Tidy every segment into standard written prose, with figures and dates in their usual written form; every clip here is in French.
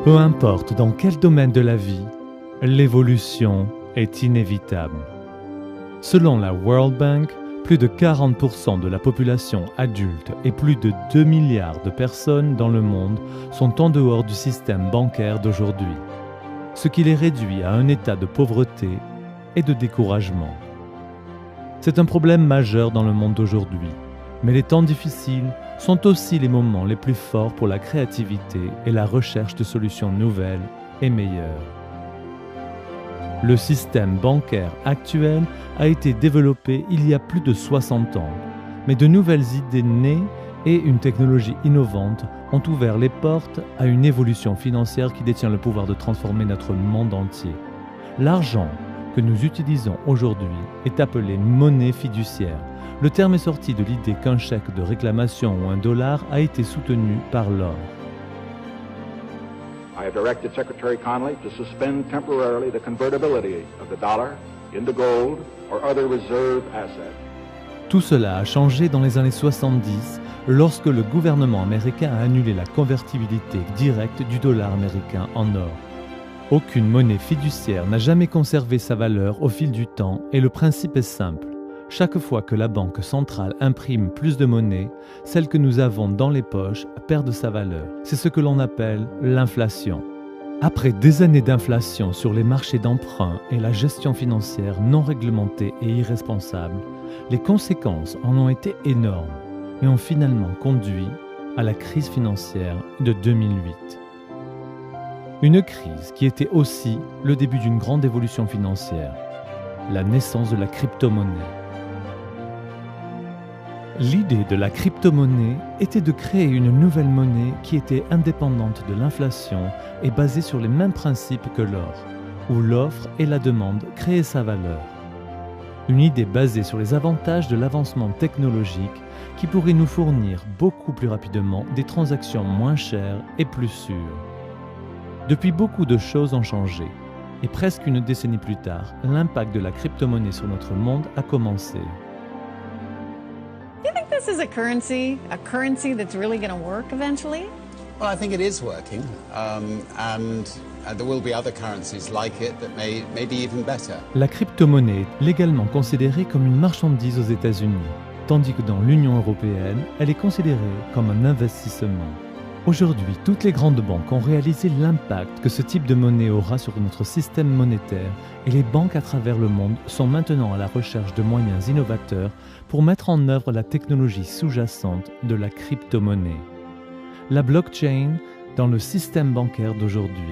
Peu importe dans quel domaine de la vie, l'évolution est inévitable. Selon la World Bank, plus de 40% de la population adulte et plus de 2 milliards de personnes dans le monde sont en dehors du système bancaire d'aujourd'hui, ce qui les réduit à un état de pauvreté et de découragement. C'est un problème majeur dans le monde d'aujourd'hui, mais les temps difficiles sont aussi les moments les plus forts pour la créativité et la recherche de solutions nouvelles et meilleures. Le système bancaire actuel a été développé il y a plus de 60 ans, mais de nouvelles idées nées et une technologie innovante ont ouvert les portes à une évolution financière qui détient le pouvoir de transformer notre monde entier. L'argent que nous utilisons aujourd'hui est appelé monnaie fiduciaire. Le terme est sorti de l'idée qu'un chèque de réclamation ou $1 a été soutenu par l'or. I have directed Secretary Connally to suspend temporarily the convertibility of the dollar into gold or other reserve assets. Tout cela a changé dans les années 70 lorsque le gouvernement américain a annulé la convertibilité directe du dollar américain en or. Aucune monnaie fiduciaire n'a jamais conservé sa valeur au fil du temps et le principe est simple. Chaque fois que la banque centrale imprime plus de monnaie, celle que nous avons dans les poches perd de sa valeur. C'est ce que l'on appelle l'inflation. Après des années d'inflation sur les marchés d'emprunt et la gestion financière non réglementée et irresponsable, les conséquences en ont été énormes et ont finalement conduit à la crise financière de 2008. Une crise qui était aussi le début d'une grande évolution financière, la naissance de la crypto-monnaie. L'idée de la crypto-monnaie était de créer une nouvelle monnaie qui était indépendante de l'inflation et basée sur les mêmes principes que l'or, où l'offre et la demande créaient sa valeur. Une idée basée sur les avantages de l'avancement technologique qui pourrait nous fournir beaucoup plus rapidement des transactions moins chères et plus sûres. Depuis, beaucoup de choses ont changé, et presque une décennie plus tard, l'impact de la crypto-monnaie sur notre monde a commencé. Do you think this is a currency that's really going to work eventually? Well, I think it is working, and there will be other currencies like it that may be even better. La crypto-monnaie est légalement considérée comme une marchandise aux États-Unis, tandis que dans l'Union européenne, elle est considérée comme un investissement. Aujourd'hui, toutes les grandes banques ont réalisé l'impact que ce type de monnaie aura sur notre système monétaire et les banques à travers le monde sont maintenant à la recherche de moyens innovateurs pour mettre en œuvre la technologie sous-jacente de la crypto-monnaie. La blockchain dans le système bancaire d'aujourd'hui.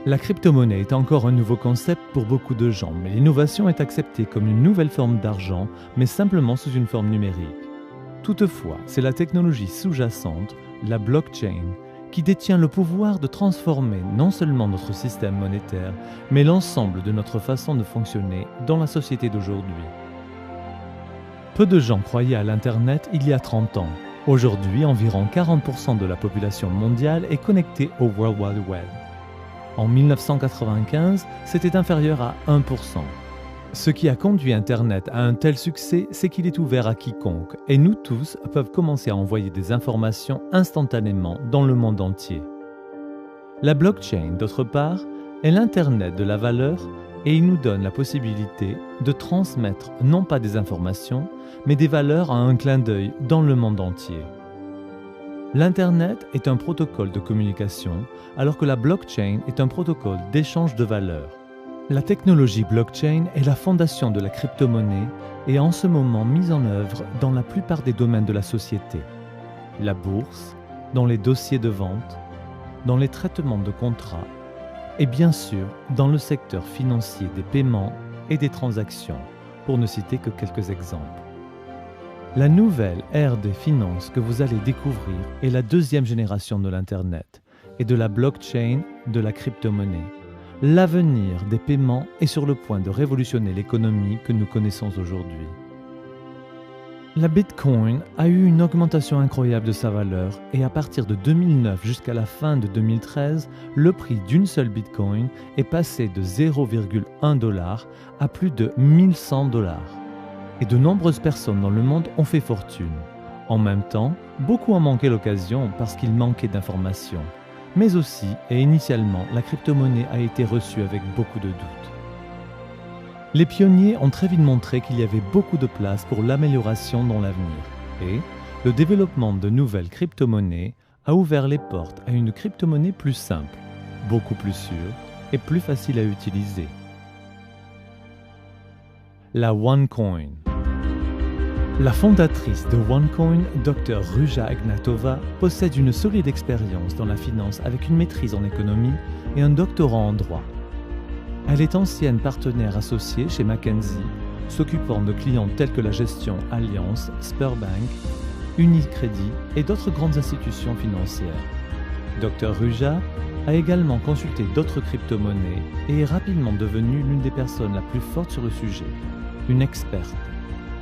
La crypto-monnaie est encore un nouveau concept pour beaucoup de gens, mais l'innovation est acceptée comme une nouvelle forme d'argent, mais simplement sous une forme numérique. Toutefois, c'est la technologie sous-jacente, la blockchain, qui détient le pouvoir de transformer non seulement notre système monétaire, mais l'ensemble de notre façon de fonctionner dans la société d'aujourd'hui. Peu de gens croyaient à l'Internet il y a 30 ans. Aujourd'hui, environ 40% de la population mondiale est connectée au World Wide Web. En 1995, c'était inférieur à 1%. Ce qui a conduit Internet à un tel succès, c'est qu'il est ouvert à quiconque, et nous tous peuvent commencer à envoyer des informations instantanément dans le monde entier. La blockchain, d'autre part, est l'Internet de la valeur et il nous donne la possibilité de transmettre non pas des informations, mais des valeurs à un clin d'œil dans le monde entier. L'Internet est un protocole de communication, alors que la blockchain est un protocole d'échange de valeurs. La technologie blockchain est la fondation de la crypto-monnaie et est en ce moment mise en œuvre dans la plupart des domaines de la société. La bourse, dans les dossiers de vente, dans les traitements de contrats et bien sûr dans le secteur financier des paiements et des transactions, pour ne citer que quelques exemples. La nouvelle ère des finances que vous allez découvrir est la deuxième génération de l'Internet et de la blockchain de la crypto-monnaie. L'avenir des paiements est sur le point de révolutionner l'économie que nous connaissons aujourd'hui. La Bitcoin a eu une augmentation incroyable de sa valeur et à partir de 2009 jusqu'à la fin de 2013, le prix d'une seule Bitcoin est passé de 0,1$ à plus de 1100$. Et de nombreuses personnes dans le monde ont fait fortune. En même temps, beaucoup ont manqué l'occasion parce qu'ils manquaient d'informations. Mais aussi, et initialement, la crypto-monnaie a été reçue avec beaucoup de doutes. Les pionniers ont très vite montré qu'il y avait beaucoup de place pour l'amélioration dans l'avenir. Et le développement de nouvelles crypto-monnaies a ouvert les portes à une crypto-monnaie plus simple, beaucoup plus sûre et plus facile à utiliser. La OneCoin. La fondatrice de OneCoin, Dr Ruja Ignatova, possède une solide expérience dans la finance avec une maîtrise en économie et un doctorat en droit. Elle est ancienne partenaire associée chez McKinsey, s'occupant de clients tels que la gestion Allianz, Sberbank, Unicredit et d'autres grandes institutions financières. Dr Ruja a également consulté d'autres crypto-monnaies et est rapidement devenue l'une des personnes la plus forte sur le sujet, une experte.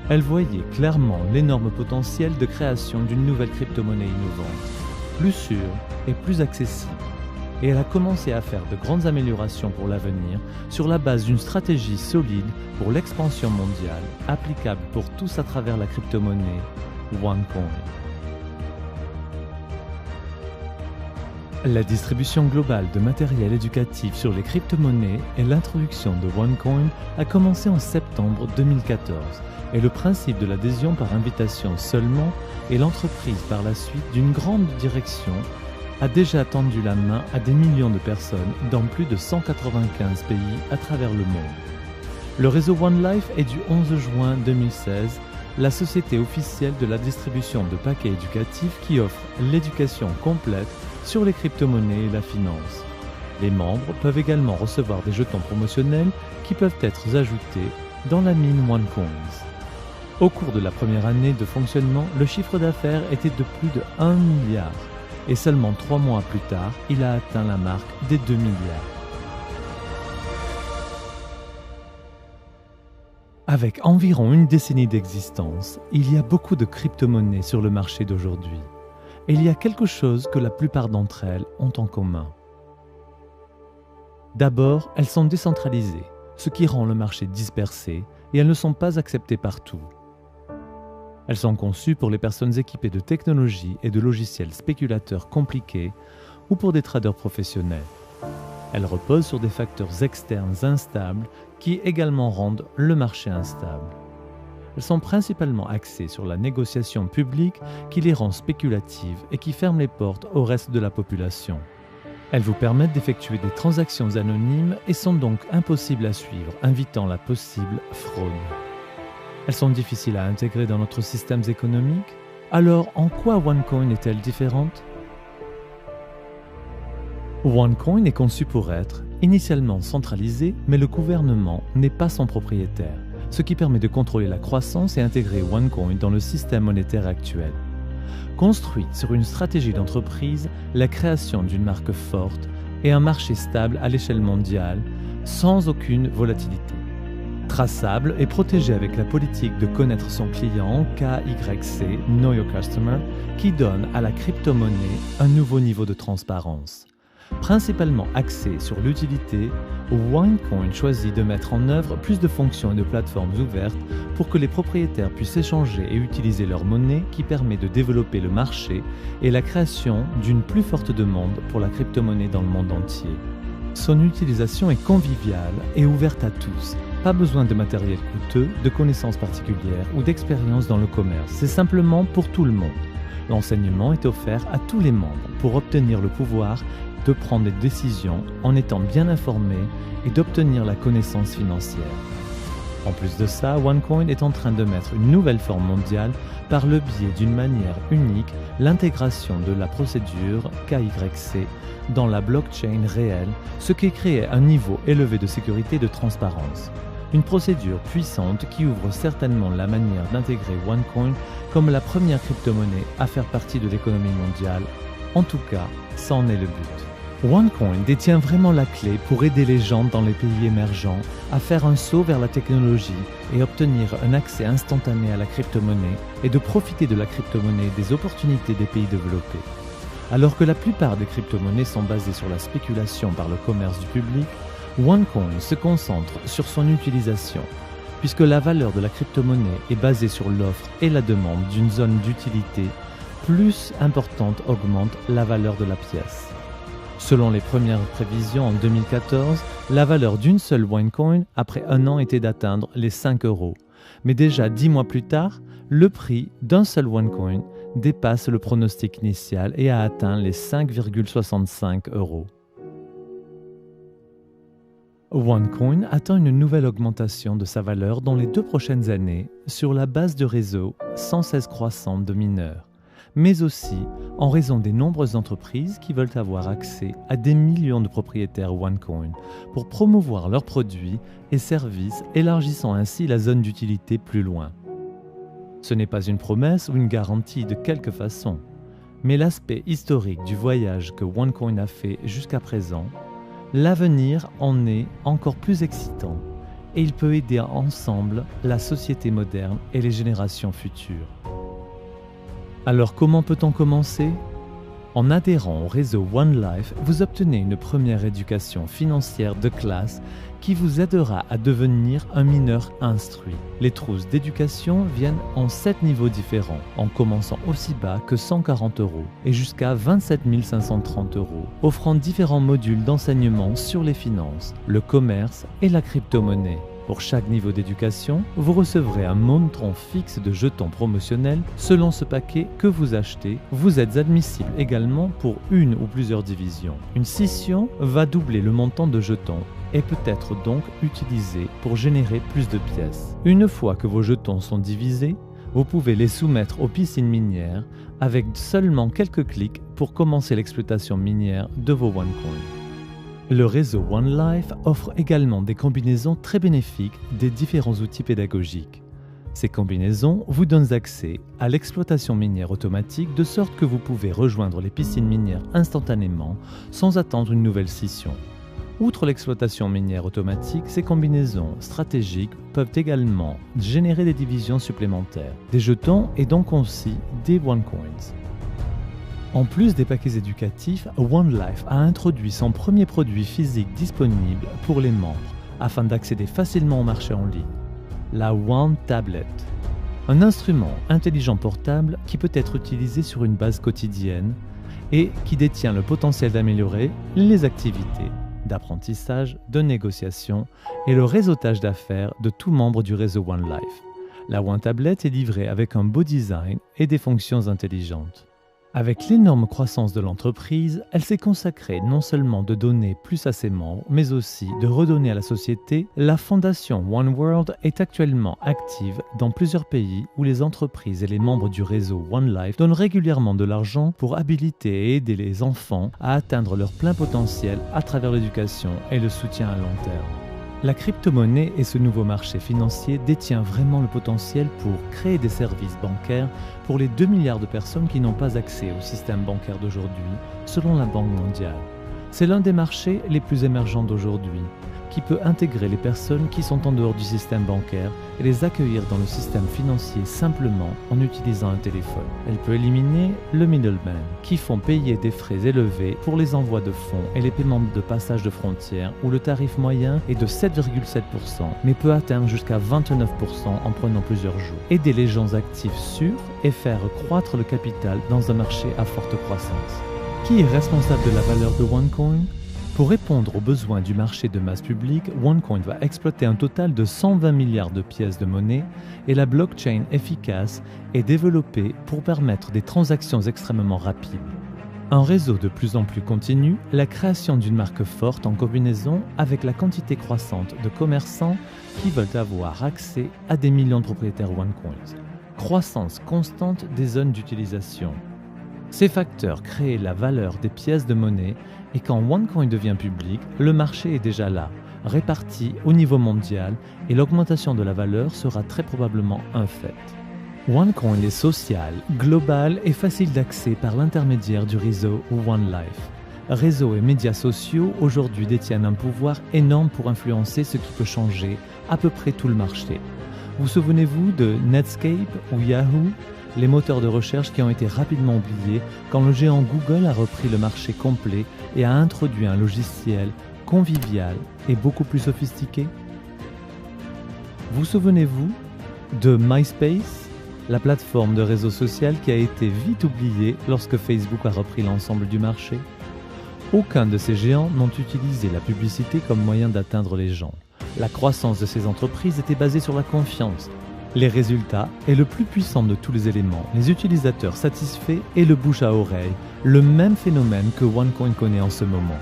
Elle voyait clairement l'énorme potentiel de création d'une nouvelle crypto-monnaie innovante, plus sûre et plus accessible. Et elle a commencé à faire de grandes améliorations pour l'avenir sur la base d'une stratégie solide pour l'expansion mondiale, applicable pour tous à travers la crypto-monnaie OneCoin. La distribution globale de matériel éducatif sur les crypto-monnaies et l'introduction de OneCoin a commencé en septembre 2014 et le principe de l'adhésion par invitation seulement et l'entreprise par la suite d'une grande direction a déjà tendu la main à des millions de personnes dans plus de 195 pays à travers le monde. Le réseau OneLife est du 11 juin 2016, la société officielle de la distribution de paquets éducatifs qui offre l'éducation complète sur les crypto-monnaies et la finance. Les membres peuvent également recevoir des jetons promotionnels qui peuvent être ajoutés dans la mine OneCoins. Au cours de la première année de fonctionnement, le chiffre d'affaires était de plus de 1 milliard. Et seulement 3 mois plus tard, il a atteint la marque des 2 milliards. Avec environ une décennie d'existence, il y a beaucoup de crypto-monnaies sur le marché d'aujourd'hui. Et il y a quelque chose que la plupart d'entre elles ont en commun. D'abord, elles sont décentralisées, ce qui rend le marché dispersé et elles ne sont pas acceptées partout. Elles sont conçues pour les personnes équipées de technologies et de logiciels spéculateurs compliqués ou pour des traders professionnels. Elles reposent sur des facteurs externes instables qui également rendent le marché instable. Elles sont principalement axées sur la négociation publique qui les rend spéculatives et qui ferme les portes au reste de la population. Elles vous permettent d'effectuer des transactions anonymes et sont donc impossibles à suivre, invitant la possible fraude. Elles sont difficiles à intégrer dans notre système économique. Alors, en quoi OneCoin est-elle différente? OneCoin est conçu pour être initialement centralisé, mais le gouvernement n'est pas son propriétaire, ce qui permet de contrôler la croissance et intégrer OneCoin dans le système monétaire actuel. Construite sur une stratégie d'entreprise, la création d'une marque forte et un marché stable à l'échelle mondiale, sans aucune volatilité. Traçable et protégé avec la politique de connaître son client, KYC, Know Your Customer, qui donne à la crypto-monnaie un nouveau niveau de transparence. Principalement axé sur l'utilité, OneCoin choisit de mettre en œuvre plus de fonctions et de plateformes ouvertes pour que les propriétaires puissent échanger et utiliser leur monnaie qui permet de développer le marché et la création d'une plus forte demande pour la crypto-monnaie dans le monde entier. Son utilisation est conviviale et ouverte à tous. Pas besoin de matériel coûteux, de connaissances particulières ou d'expérience dans le commerce. C'est simplement pour tout le monde. L'enseignement est offert à tous les membres pour obtenir le pouvoir de prendre des décisions en étant bien informés et d'obtenir la connaissance financière. En plus de ça, OneCoin est en train de mettre une nouvelle forme mondiale par le biais d'une manière unique, l'intégration de la procédure KYC dans la blockchain réelle, ce qui crée un niveau élevé de sécurité et de transparence. Une procédure puissante qui ouvre certainement la manière d'intégrer OneCoin comme la première crypto-monnaie à faire partie de l'économie mondiale. En tout cas, ça en est le but. OneCoin détient vraiment la clé pour aider les gens dans les pays émergents à faire un saut vers la technologie et obtenir un accès instantané à la crypto-monnaie et de profiter de la crypto-monnaie et des opportunités des pays développés. Alors que la plupart des crypto-monnaies sont basées sur la spéculation par le commerce du public, OneCoin se concentre sur son utilisation, puisque la valeur de la crypto-monnaie est basée sur l'offre et la demande d'une zone d'utilité plus importante augmente la valeur de la pièce. Selon les premières prévisions en 2014, la valeur d'une seule OneCoin après un an était d'atteindre les 5 €. Mais déjà 10 mois plus tard, le prix d'un seul OneCoin dépasse le pronostic initial et a atteint les 5,65 €. OneCoin attend une nouvelle augmentation de sa valeur dans les 2 prochaines années sur la base de réseaux sans cesse croissante de mineurs, mais aussi en raison des nombreuses entreprises qui veulent avoir accès à des millions de propriétaires OneCoin pour promouvoir leurs produits et services, élargissant ainsi la zone d'utilité plus loin. Ce n'est pas une promesse ou une garantie de quelque façon, mais l'aspect historique du voyage que OneCoin a fait jusqu'à présent. L'avenir en est encore plus excitant et il peut aider ensemble la société moderne et les générations futures. Alors comment peut-on commencer ? En adhérant au réseau One Life, vous obtenez une première éducation financière de classe qui vous aidera à devenir un mineur instruit. Les trousses d'éducation viennent en 7 niveaux différents, en commençant aussi bas que 140 € et jusqu'à 27 530 €, offrant différents modules d'enseignement sur les finances, le commerce et la crypto-monnaie. Pour chaque niveau d'éducation, vous recevrez un montant fixe de jetons promotionnels selon ce paquet que vous achetez. Vous êtes admissible également pour une ou plusieurs divisions. Une scission va doubler le montant de jetons et peut être donc utilisée pour générer plus de pièces. Une fois que vos jetons sont divisés, vous pouvez les soumettre aux piscines minières avec seulement quelques clics pour commencer l'exploitation minière de vos OneCoin. Le réseau One Life offre également des combinaisons très bénéfiques des différents outils pédagogiques. Ces combinaisons vous donnent accès à l'exploitation minière automatique de sorte que vous pouvez rejoindre les piscines minières instantanément sans attendre une nouvelle scission. Outre l'exploitation minière automatique, ces combinaisons stratégiques peuvent également générer des divisions supplémentaires, des jetons et donc aussi des OneCoins. En plus des paquets éducatifs, One Life a introduit son premier produit physique disponible pour les membres afin d'accéder facilement au marché en ligne, la One Tablet. Un instrument intelligent portable qui peut être utilisé sur une base quotidienne et qui détient le potentiel d'améliorer les activités d'apprentissage, de négociation et le réseautage d'affaires de tout membre du réseau One Life. La One Tablet est livrée avec un beau design et des fonctions intelligentes. Avec l'énorme croissance de l'entreprise, elle s'est consacrée non seulement de donner plus à ses membres, mais aussi de redonner à la société. La fondation One World est actuellement active dans plusieurs pays où les entreprises et les membres du réseau One Life donnent régulièrement de l'argent pour habiliter et aider les enfants à atteindre leur plein potentiel à travers l'éducation et le soutien à long terme. La crypto-monnaie et ce nouveau marché financier détient vraiment le potentiel pour créer des services bancaires pour les 2 milliards de personnes qui n'ont pas accès au système bancaire d'aujourd'hui, selon la Banque mondiale. C'est l'un des marchés les plus émergents d'aujourd'hui, qui peut intégrer les personnes qui sont en dehors du système bancaire et les accueillir dans le système financier simplement en utilisant un téléphone. Elle peut éliminer le middleman, qui font payer des frais élevés pour les envois de fonds et les paiements de passage de frontières, où le tarif moyen est de 7,7%, mais peut atteindre jusqu'à 29% en prenant plusieurs jours. Aider les gens actifs sûrs et faire croître le capital dans un marché à forte croissance. Qui est responsable de la valeur de OneCoin ? Pour répondre aux besoins du marché de masse publique, OneCoin va exploiter un total de 120 milliards de pièces de monnaie et la blockchain efficace est développée pour permettre des transactions extrêmement rapides. Un réseau de plus en plus continu, la création d'une marque forte en combinaison avec la quantité croissante de commerçants qui veulent avoir accès à des millions de propriétaires OneCoin. Croissance constante des zones d'utilisation. Ces facteurs créent la valeur des pièces de monnaie et quand OneCoin devient public, le marché est déjà là, réparti au niveau mondial et l'augmentation de la valeur sera très probablement un fait. OneCoin est social, global et facile d'accès par l'intermédiaire du réseau One Life. Réseaux et médias sociaux aujourd'hui détiennent un pouvoir énorme pour influencer ce qui peut changer à peu près tout le marché. Vous souvenez-vous de Netscape ou Yahoo ? Les moteurs de recherche qui ont été rapidement oubliés quand le géant Google a repris le marché complet et a introduit un logiciel convivial et beaucoup plus sophistiqué. Vous souvenez-vous de MySpace, la plateforme de réseau social qui a été vite oubliée lorsque Facebook a repris l'ensemble du marché ? Aucun de ces géants n'ont utilisé la publicité comme moyen d'atteindre les gens. La croissance de ces entreprises était basée sur la confiance, les résultats et le plus puissant de tous les éléments, les utilisateurs satisfaits et le bouche à oreille, le même phénomène que OneCoin connaît en ce moment.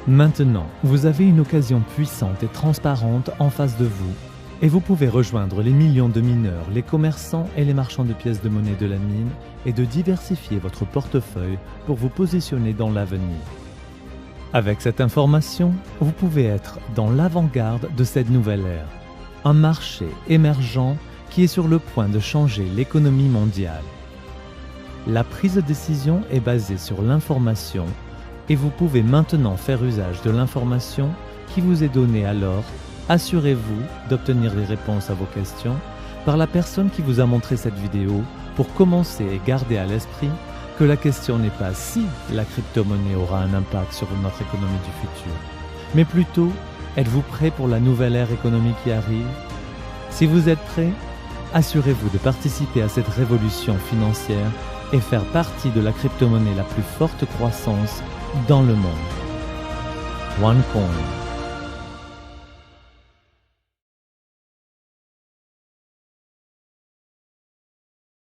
Maintenant, vous avez une occasion puissante et transparente en face de vous et vous pouvez rejoindre les millions de mineurs, les commerçants et les marchands de pièces de monnaie de la mine et de diversifier votre portefeuille pour vous positionner dans l'avenir. Avec cette information, vous pouvez être dans l'avant-garde de cette nouvelle ère, un marché émergent qui est sur le point de changer l'économie mondiale. La prise de décision est basée sur l'information et vous pouvez maintenant faire usage de l'information qui vous est donnée alors. Assurez-vous d'obtenir les réponses à vos questions par la personne qui vous a montré cette vidéo pour commencer et garder à l'esprit que la question n'est pas si la crypto-monnaie aura un impact sur notre économie du futur, mais plutôt, êtes-vous prêt pour la nouvelle ère économique qui arrive? Si vous êtes prêt, assurez-vous de participer à cette révolution financière et faire partie de la crypto-monnaie la plus forte croissance dans le monde. OneCoin.